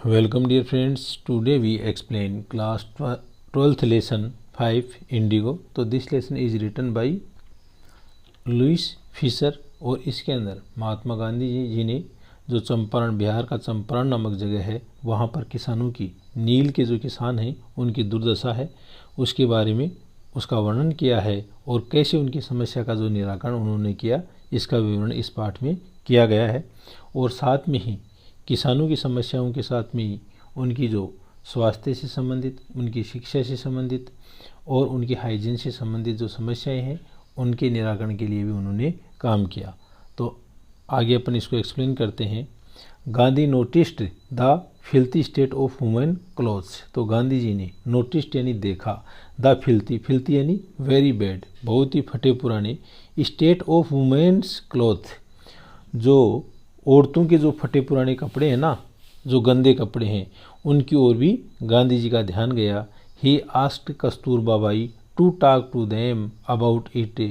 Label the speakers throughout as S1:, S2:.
S1: Welcome dear friends. Today we explain class 12th lesson 5 Indigo. तो this lesson is written by Louis Fischer और इसके अंदर महात्मा गांधी जी ने जो चंपारण बिहार का चंपारण नामक जगह है वहाँ पर किसानों की नील के जो किसान हैं उनकी दुर्दशा है उसके बारे में उसका वर्णन किया है और कैसे उनकी समस्या का जो निराकरण उन्होंने किया इसका विवरण इस पाठ में किया गया है। और साथ में ही किसानों की समस्याओं के साथ में ही उनकी जो स्वास्थ्य से संबंधित, उनकी शिक्षा से संबंधित और उनकी हाइजीन से संबंधित जो समस्याएं हैं उनके निराकरण के लिए भी उन्होंने काम किया। तो आगे अपन इसको एक्सप्लेन करते हैं। Gandhi noticed the filthy state of women clothes. तो गांधी जी ने नोटिस्ड यानी देखा, द फिल्थी यानी वेरी बैड, बहुत ही फटे पुराने, स्टेट ऑफ वुमेन्स क्लोथ, जो औरतों के जो फटे पुराने कपड़े हैं ना, जो गंदे कपड़े हैं, उनकी ओर भी गांधी जी का ध्यान गया। He asked Kasturba Bai to talk to them about it.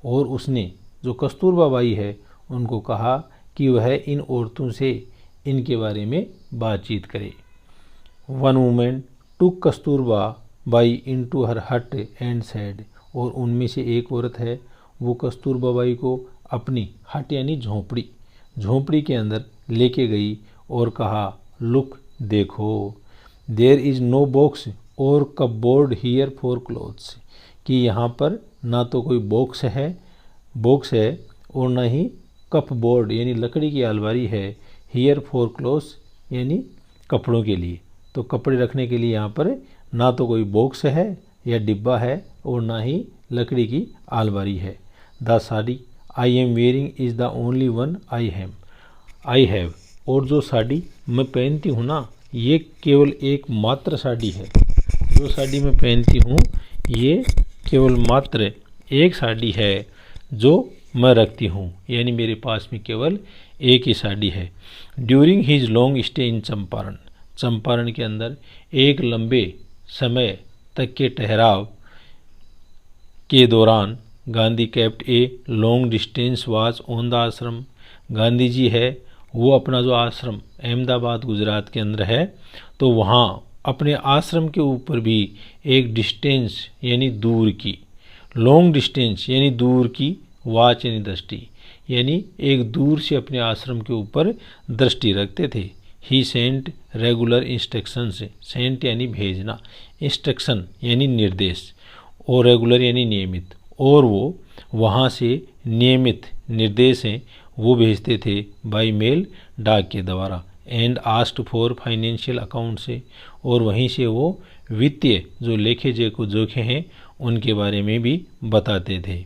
S1: और उसने जो कस्तूरबा बाई है उनको कहा कि वह इन औरतों से इनके बारे में बातचीत करे। वन वुमेन टूक कस्तूरबा बाई इनटू हर हट एंड सेड। और उनमें से एक औरत है वो कस्तूरबा बाई को अपनी हट यानी झोंपड़ी के अंदर लेके गई और कहा, लुक देखो, देयर इज़ नो बॉक्स और कपबोर्ड हियर फॉर क्लोथ्स, कि यहाँ पर ना तो कोई बॉक्स है और ना ही कपबोर्ड यानी लकड़ी की अलमारी है, हियर फॉर क्लोथ्स यानी कपड़ों के लिए। तो कपड़े रखने के लिए यहाँ पर ना तो कोई बॉक्स है या डिब्बा है और ना ही लकड़ी की अलमारी है। The sari I am wearing is the only one I have. और जो साड़ी मैं पहनती हूँ ना, ये केवल एक मात्र साड़ी है। जो साड़ी मैं पहनती हूँ ये केवल मात्र एक साड़ी है जो मैं रखती हूँ, यानी मेरे पास में केवल एक ही साड़ी है। During his long stay in Champaran के अंदर एक लंबे समय तक के ठहराव के दौरान Gandhi kept a long distance watch on the आश्रम। गांधी जी है वो अपना जो आश्रम अहमदाबाद गुजरात के अंदर है, तो वहाँ अपने आश्रम के ऊपर भी एक डिस्टेंस यानी दूर की, लॉन्ग डिस्टेंस यानी दूर की, वॉच यानी दृष्टि, यानी एक दूर से अपने आश्रम के ऊपर दृष्टि रखते थे। ही सेंट रेगुलर इंस्ट्रक्शंस, सेंट यानी भेजना, इंस्ट्रक्शन यानी निर्देश, और रेगुलर यानी नियमित, और वो वहाँ से नियमित निर्देश हैं वो भेजते थे बाई मेल, डाक के द्वारा। And asked for financial account से, और वहीं से वो वित्तीय जो लेखे जोखे हैं उनके बारे में भी बताते थे।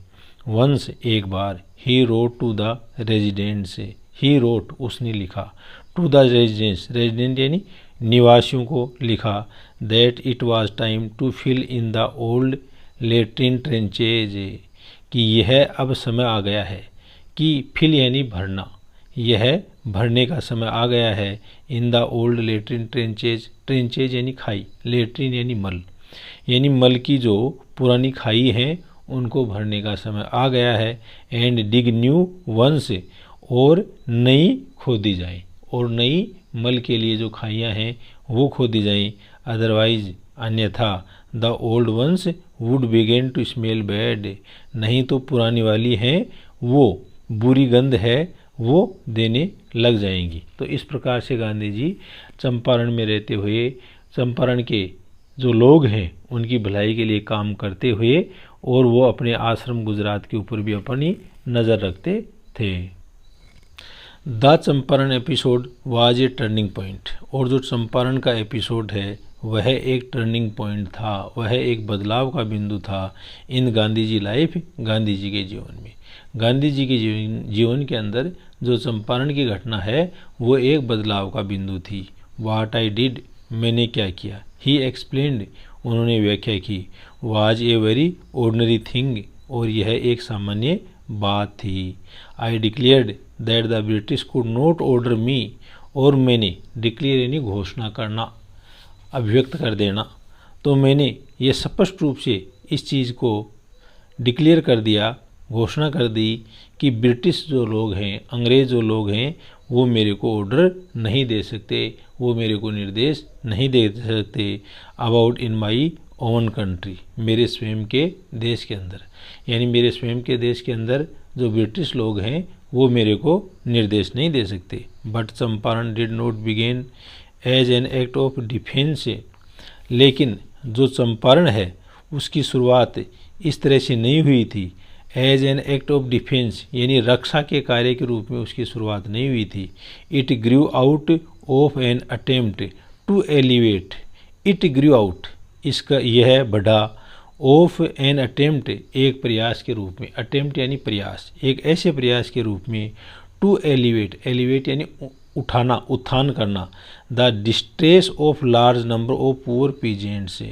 S1: वंस एक बार, he wrote to the residents, he wrote उसने लिखा, टू द रेजिडेंट यानी निवासियों को लिखा, that it was time to fill in the old latrine trenches, कि यह अब समय आ गया है, कि फिल यानी भरना, यह भरने का समय आ गया है। इन द ओल्ड लेट्रिन ट्रेंचेज यानी खाई, लेट्रिन यानी मल की जो पुरानी खाई हैं उनको भरने का समय आ गया है। एंड डिग न्यू वंस, और नई खोदी जाए, और नई मल के लिए जो खाइयाँ हैं वो खोदी जाएं। अदरवाइज अन्यथा the old ones would begin to smell bad, नहीं तो पुरानी वाली हैं वो बुरी गंध है वो देने लग जाएंगी। तो इस प्रकार से गांधी जी चंपारण में रहते हुए चंपारण के जो लोग हैं उनकी भलाई के लिए काम करते हुए, और वो अपने आश्रम गुजरात के ऊपर भी अपनी नज़र रखते थे। The Champaran episode was a turning point. और जो चंपारण का एपिसोड है वह एक टर्निंग पॉइंट था, वह एक बदलाव का बिंदु था इन गांधी जी लाइफ, गांधी जी के जीवन में। गांधी जी के जीवन के अंदर जो चंपारण की घटना है वो एक बदलाव का बिंदु थी। वाट आई डिड, मैंने क्या किया। ही एक्सप्लेन्ड, उन्होंने व्याख्या की। Was a very ordinary thing, और यह एक सामान्य बात थी। I declared that the British could not order me, और मैंने डिक्लेयर यानी घोषणा करना, अभिव्यक्त कर देना, तो मैंने ये स्पष्ट रूप से इस चीज़ को डिक्लेयर कर दिया, घोषणा कर दी कि ब्रिटिश जो लोग हैं, अंग्रेज़ जो लोग हैं, वो मेरे को ऑर्डर नहीं दे सकते, वो मेरे को निर्देश नहीं दे सकते about in my own country, मेरे स्वयं के देश के अंदर। यानी मेरे स्वयं के देश के अंदर जो ब्रिटिश लोग हैं वो मेरे को निर्देश नहीं दे सकते। But Champaran did not begin as an act of defence, लेकिन जो चंपारण है उसकी शुरुआत इस तरह से नहीं हुई थी। As an act of defence यानी रक्षा के कार्य के रूप में उसकी शुरुआत नहीं हुई थी। It grew out of an attempt to elevate, it grew out इसका यह बढ़ा, ऑफ एन अटेम्प्ट एक प्रयास के रूप में, अटेम्प्ट यानी प्रयास, एक ऐसे प्रयास के रूप में, टू एलिवेट, एलिवेट यानी उठाना, उत्थान करना, the distress of large number of poor peasants,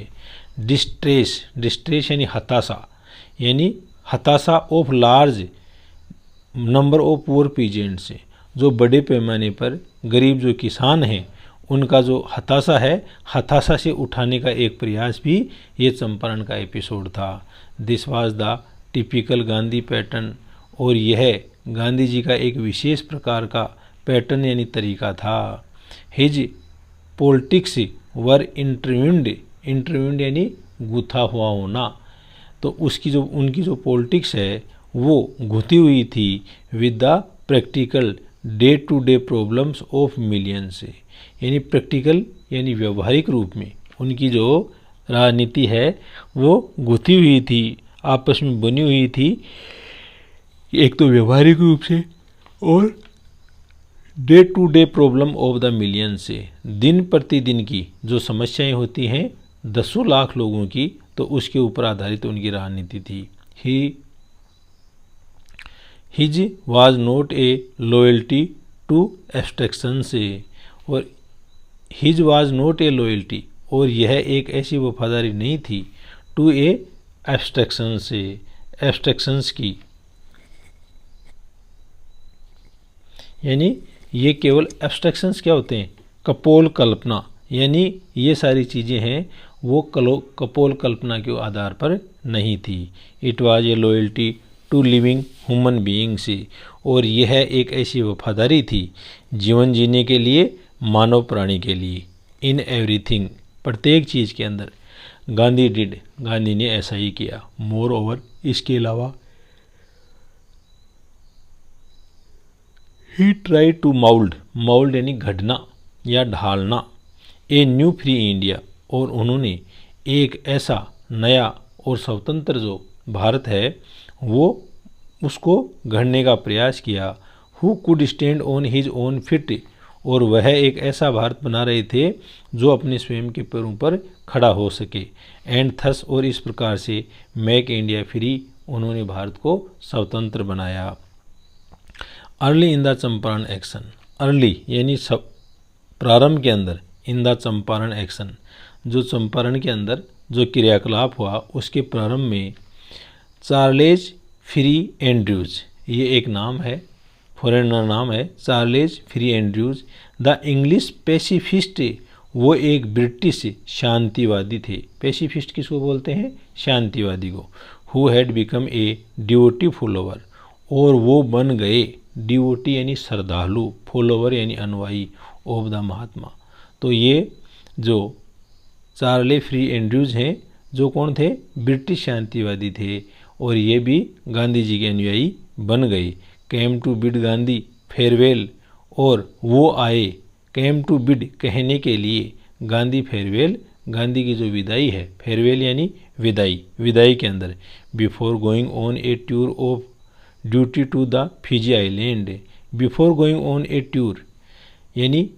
S1: distress, distress यानी हताशा, यानी हताशा of large number of poor peasants, जो बड़े पैमाने पर गरीब जो किसान हैं उनका जो हताशा है, हताशा से उठाने का एक प्रयास भी ये चंपारण का एपिसोड था। This was the typical Gandhi pattern, और यह गांधी जी का एक विशेष प्रकार का पैटर्न यानी तरीका था। हिज पॉलिटिक्स वर इंटरव्यूड, इंटरव्यूड यानी गुथा हुआ होना, तो उसकी जो उनकी जो पॉलिटिक्स है वो गुथी हुई थी with the practical day to day problems of millions, यानी प्रैक्टिकल यानी व्यवहारिक रूप में उनकी जो राजनीति है वो गुथी हुई थी, आपस में बनी हुई थी, एक तो व्यवहारिक रूप से और day to day problem of the million से, दिन प्रतिदिन की जो समस्याएं होती हैं 10 लाख लोगों की, तो उसके ऊपर आधारित उनकी राजनीति थी। His was not a loyalty to abstraction से, और his was not a loyalty, और यह एक ऐसी वफादारी नहीं थी टू ए एब्स्ट्रैक्शन से, एब्स्ट्रैक्शंस की, यानी ये केवल एब्स्ट्रैक्शंस क्या होते हैं, कपोल कल्पना, यानी ये सारी चीज़ें हैं वो कपोल कल्पना के आधार पर नहीं थी। It was a loyalty to living human being से, और यह एक ऐसी वफादारी थी जीवन जीने के लिए, मानव प्राणी के लिए। इन एवरीथिंग प्रत्येक चीज़ के अंदर गांधी डिड, गांधी ने ऐसा ही किया। मोर ओवर इसके अलावा ही ट्राई टू माउल्ड, माउल्ड यानी घड़ना या ढालना, ए न्यू फ्री इंडिया, और उन्होंने एक ऐसा नया और स्वतंत्र जो भारत है वो उसको गढ़ने का प्रयास किया। Who could stand on his own fit, और वह एक ऐसा भारत बना रहे थे जो अपने स्वयं के पैरों पर खड़ा हो सके। एंड थस, और इस प्रकार से मेक इंडिया फ्री, उन्होंने भारत को स्वतंत्र बनाया। Early in the Champaran action, early यानी सब प्रारंभ के अंदर, इन द चंपारण एक्शन जो चंपारण के अंदर जो क्रियाकलाप हुआ उसके प्रारंभ में चार्लेज फ्री एंड्रयूज, ये एक नाम है, फॉरेनर नाम है Charles Freer Andrews, the English pacifist, वो एक ब्रिटिश शांतिवादी थे। पैसिफिस्ट किसको बोलते हैं, शांतिवादी को। Who had become a devotee follower, और वो बन गए, डिवोटी यानी श्रद्धालु, फॉलोवर यानी अनुयायी, ऑफ द महात्मा। तो ये जो चार्ले फ्री एंड्रयूज हैं जो कौन थे, ब्रिटिश शांतिवादी थे, और ये भी गांधी जी के अनुयायी बन गए। Came to bid Gandhi farewell, और वो आए, कैम टू बिड कहने के लिए, गांधी फेयरवेल, गांधी की जो विदाई है, फेयरवेल यानी विदाई, विदाई के अंदर, before going on a tour of duty to the Fiji island, before going on a tour यानी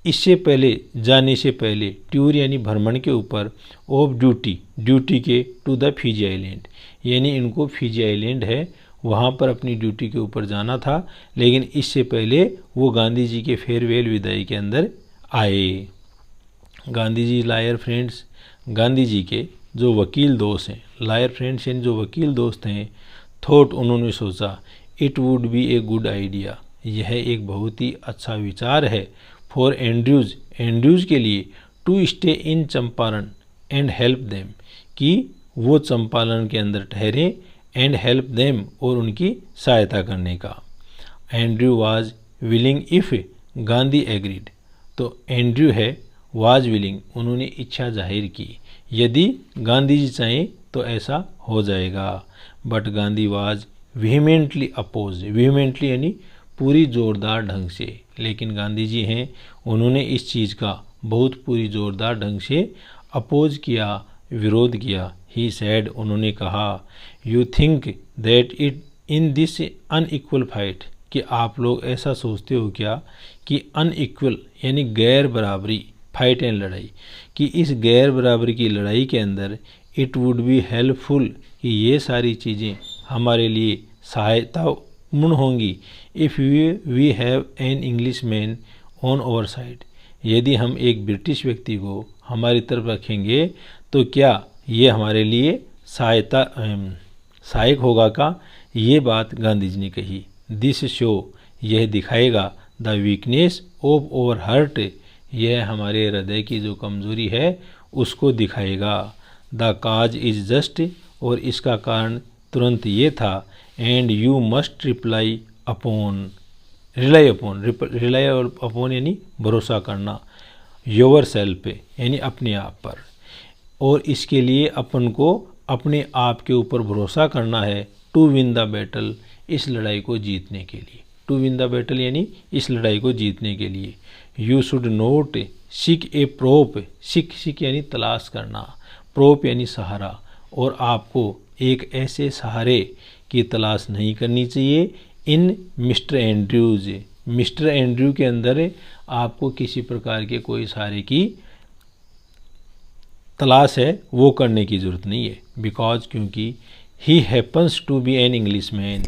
S1: इससे पहले, जाने से पहले, टूर यानी भ्रमण के ऊपर, ऑफ ड्यूटी, ड्यूटी के, टू द फिजी आइलैंड, यानी इनको फिजी आइलैंड है वहाँ पर अपनी ड्यूटी के ऊपर जाना था, लेकिन इससे पहले वो गांधी जी के फेयरवेल विदाई के अंदर आए। गांधी जी लायर फ्रेंड्स, गांधी जी के जो वकील दोस्त हैं, लायर फ्रेंड्स यानी जो वकील दोस्त हैं, थॉट उन्होंने सोचा, it would be a good idea, यह एक बहुत ही अच्छा विचार है, फॉर एंड्रयूज, एंड्रयूज के लिए, to stay in Champaran and help them, कि वो चंपारण के अंदर ठहरें, एंड हेल्प देम, और उनकी सहायता करने का। Andrew was willing if Gandhi agreed. तो एंड्रयू है वाज विलिंग, उन्होंने इच्छा जाहिर की, यदि गांधी जी चाहें तो ऐसा हो जाएगा। बट गांधी वाज वेहेमेंटली अपोज, वेहेमेंटली यानी पूरी जोरदार ढंग से, लेकिन गांधी जी हैं उन्होंने इस चीज़ का बहुत पूरी जोरदार ढंग से अपोज किया, विरोध किया। ही सैड, उन्होंने कहा, you think that it in this unequal fight, कि आप लोग ऐसा सोचते हो क्या कि अनइक्वल यानी गैर बराबरी, फाइट एंड लड़ाई, कि इस गैर बराबरी की लड़ाई के अंदर इट वुड बी हेल्पफुल, कि ये सारी चीज़ें हमारे लिए सहायतापूर्ण होंगी। If we have an English man on our side, यदि हम एक ब्रिटिश व्यक्ति को हमारी तरफ रखेंगे तो क्या ये हमारे लिए सहायक होगा का, ये बात गांधी जी ने कही। दिस शो, यह दिखाएगा, the weakness of over heart, यह हमारे हृदय की जो कमज़ोरी है उसको दिखाएगा। द काज इज़ जस्ट, और इसका कारण तुरंत ये था। And you must rely upon यानी भरोसा करना, योर सेल्फ यानी अपने आप पर, और इसके लिए अपन को अपने आप के ऊपर भरोसा करना है। टू विन द बैटल, इस लड़ाई को जीतने के लिए। टू विन द बैटल यानी इस लड़ाई को जीतने के लिए। You should note seek A prop, seek यानी तलाश करना, प्रोप यानी सहारा, और आपको एक ऐसे सहारे की तलाश नहीं करनी चाहिए इन मिस्टर एंड्रयूज, मिस्टर एंड्रयू के अंदर आपको किसी प्रकार के कोई सहारे की तलाश है वो करने की ज़रूरत नहीं है। बिकॉज, क्योंकि he happens to be an English man,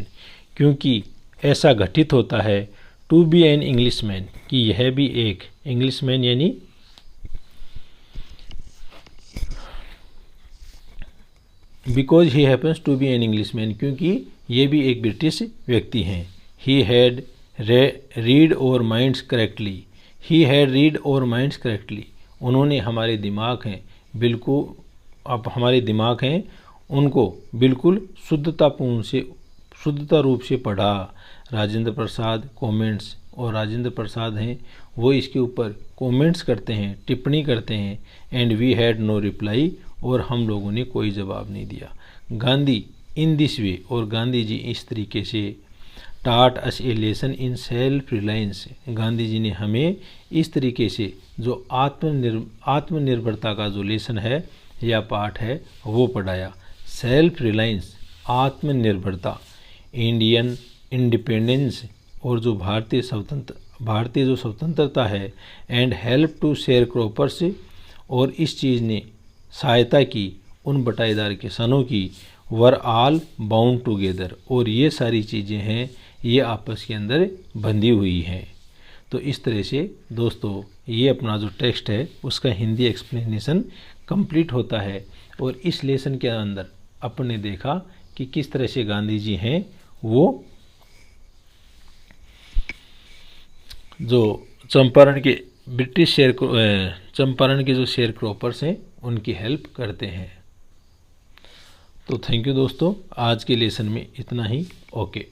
S1: क्योंकि ऐसा घटित होता है, to be an English man, कि यह भी एक इंग्लिश मैन यानी because he happens to be an English man, क्योंकि ये भी एक ब्रिटिश व्यक्ति हैं। He had read our minds correctly, he had read our minds correctly, उन्होंने हमारे दिमाग हैं बिल्कुल, अब हमारे दिमाग हैं उनको बिल्कुल शुद्धता रूप से पढ़ा। राजेंद्र प्रसाद कमेंट्स, और राजेंद्र प्रसाद हैं वो इसके ऊपर कमेंट्स करते हैं, टिप्पणी करते हैं। And we had no reply, और हम लोगों ने कोई जवाब नहीं दिया। गांधी इन दिस वे, और गांधी जी इस तरीके से taught us a lesson in self reliance, Gandhi ji ने हमें इस तरीके से जो आत्मनिर्भरता का जो लेसन है या पाठ है वो पढ़ाया। सेल्फ रिलायंस, आत्मनिर्भरता, इंडियन इंडिपेंडेंस, और जो भारतीय जो स्वतंत्रता है, and help to sharecroppers, और इस चीज़ ने सहायता की उन बटाईदार किसानों की, वर ऑल बाउंड टुगेदर, और ये सारी चीज़ें हैं ये आपस के अंदर बंधी हुई हैं। तो इस तरह से दोस्तों ये अपना जो टेक्स्ट है उसका हिंदी एक्सप्लेनेशन कंप्लीट होता है। और इस लेसन के अंदर अपन ने देखा कि किस तरह से गांधी जी हैं वो जो चंपारण के चंपारण के जो शेयर क्रॉपर्स हैं उनकी हेल्प करते हैं। तो थैंक यू दोस्तों, आज के लेसन में इतना ही। ओके।